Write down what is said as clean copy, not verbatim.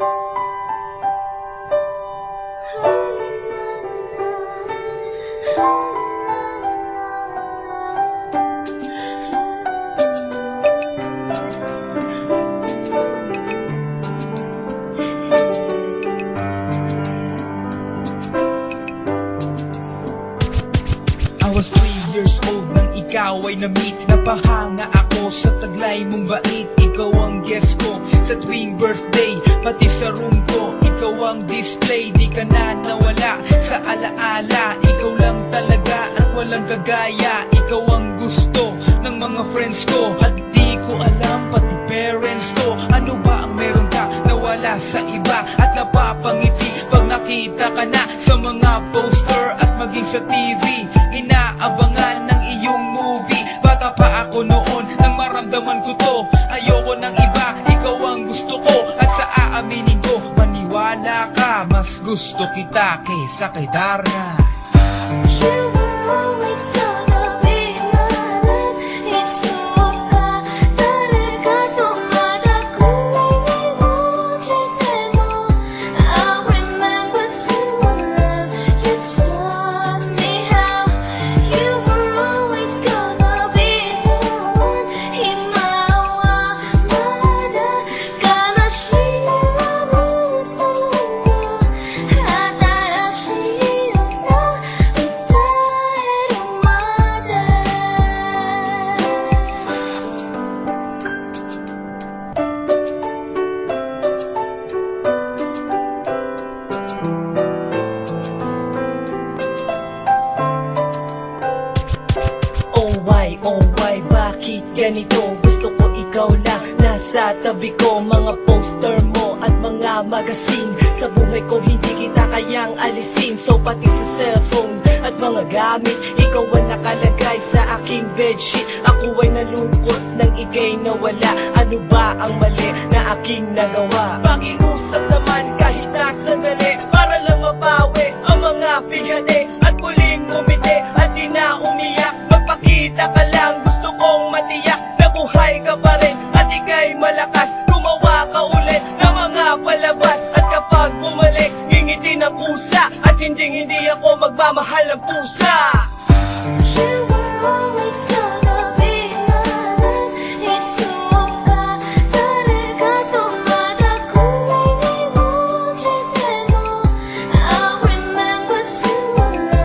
I was 3 years old nang ikaw ay na-meet. Napahanga ako sa taglay mong bait. Ikaw ang guest ko sa tuwing birthday, pati sa room ko. Ikaw ang display, di ka na nawala sa alaala. Ikaw lang talaga at walang kagaya. Ikaw ang gusto ng mga friends ko, at di ko alam pati parents ko. Ano ba ang meron ka nawala sa iba at napapangiti pag nakita ka na sa mga poster at maging sa TV? Inaabangan ng iyong movie. Bata pa ako noon nang maramdaman ko to. Ayoko ng iba, ikaw ang gusto ko. At sa aaminin ko, maniwala ka, mas gusto kita kaysa kay Darna. You were always gonna be my love. It's so hard. 따라가도 마다 꿈이 이루어질 때도 I remember to love. You taught me how. You were always gonna be the one. 희망과 마다 가나시라고 소원 하나라시였나 Oh why, bakit ganito? Gusto ko ikaw lang nasa tabi ko. Mga poster mo at mga magazine, sa buhay ko hindi kita kayang alisin. So pati sa cellphone at mga gamit, ikaw ang nakalagay sa aking bedsheet. Ako ay nalungkot nang ika'y nawala. Ano ba ang mali na aking nagawa? Pakiusap na